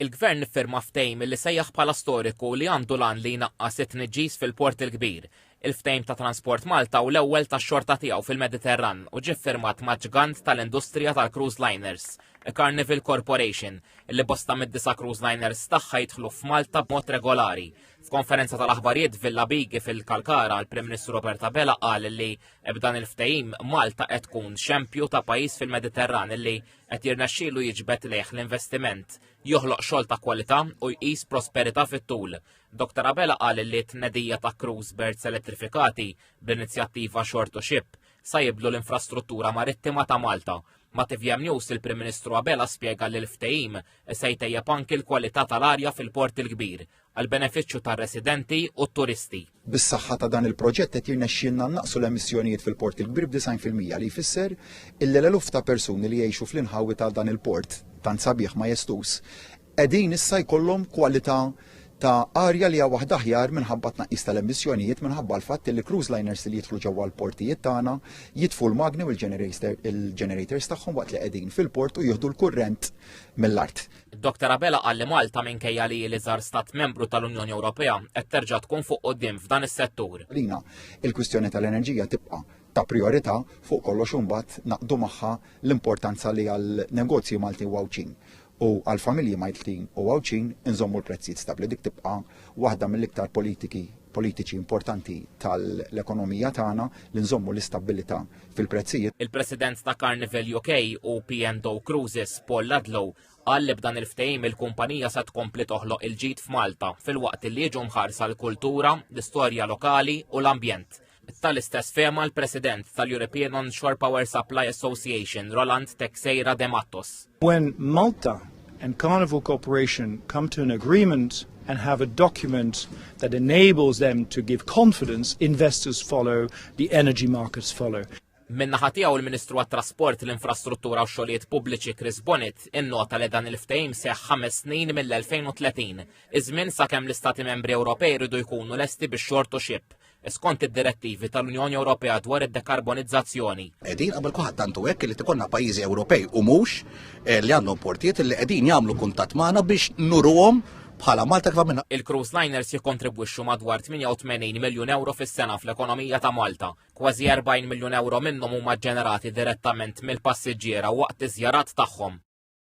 Il-Gvern firma ftehim li sejjaħ bħala storiku li għandu lan li jnaqqas it-tniġġis fil-Port il-Kbir. Il-ftehim ta' Transport Malta u l-ewwel tax-xorta tiegħu fil-Mediterran u ġie ffirmat ma' ġgant tal-industrija tal-cruise liners, Carnival Corporation, illi bosta mid-9 cruise liners tagħha jidħlu f'Malta b'mod regolari. F'konferenza tal-aħbarijiet Villa Bigi fil-Kalkara, l-Prim Ministru Robert Abela qal li b'dan il-ftehim Malta qed tkun xempju ta' pajjiż fil-Mediterran illi qed jirnexxielu jiġbed lejh l-investiment, joħloq xogħol ta' kwalità u jqis prosperità fit-tul. Dr. Abela qal li t-tnedija ta' cruise birds elettrifikati bl-inizjattiva Shore to Ship sa jibdlu l-infrastruttura marittima ta' Malta. Ma' TVM News il-Prim Ministru Abela spjega li l-ftehim se jtejjeb anki l-kwalità tal-arja fil-Port il-Kbir għal benefiċċju tar-residenti u t-turisti. Bis-saħħa ta' dan il-proġett qed jirnexxielna naqsu l-emissjonijiet fil-Port il-Kbir b'90% li jfisser illi l-eluf ta' persuni li jgħixu fl-inħawi ta' dan il-port tant sabiħ ma jestus qegħdin issa jkollhom kwalità ta' arja li hija waħda aħjar minħabba tnaqqis tal-emissjonijiet minħabba l-fatt li cruise liners li jidħlu ġewwa l-portijiet tagħna jitfu l-magni u l-generators tagħhom waqt li qegħdin fil-port u jieħdu l-kurrent mill-art. Dr. Abela qal li Malta minkejja li żar stat membru tal-Unjoni Ewropea qed terġa' tkun fuq quddiem f'dan is-settur. Lina il-kwistjoni tal-enerġija tibqa' ta' priorità fuq kollox imbagħad naqdu magħha l-importanza li għal negozji Malti u għawċin. U għal-familji Maltin u għawċin inżommu l-prezzijiet stabli dik tibqa' waħda mill-iktar politiċi importanti tal-ekonomija tagħna li nżommu l-istabilità fil-prezzijiet. Il-President ta' Carnival UK u P&O Cruises Paul Ludlow qal li b'dan il-ftehim il-kumpanija se tkompli toħloq il-ġid f'Malta filwaqt li jiġu mħarsa l-kultura, l-istorja lokali u l-ambjent. Tal-istess fehma l-President tal-European Onshore Power Supply Association, Roland Teixeira de Matos. When Malta and Carnival Corporation come to an agreement and have a document that enables them to give confidence, investors follow, the energy markets follow. Min-naħa tiegħu il-Ministru għat-Trasport, l-Infrastruttura u x-Xogħlijiet Pubbliċi Chris Bonnet innota li dan il-ftehim seħħ 5 snin mill-2030, iż-żmien sakemm l-Istati Membri Ewropej jridu jkunu lesti bix-Shore to Ship skont id-direttivi tal-Unjoni Ewropea dwar id-dekarbonizzazzjoni. Qegħdin qabel kulħadd tantu hekk li tkollna pajjiżi Ewropej u mhux li għandhom portijiet li qegħdin jagħmlu kuntatt magħna biex nurhom bħala Malta kif minna. Il-cruise liners jikkontribwixxu madwar 88 miljun euro fis-sena fl-ekonomija ta' Malta. Kważi 40 miljun euro minnhom huma ġenerati direttament mill-passiġġiera waqt iż-żjarat tagħhom.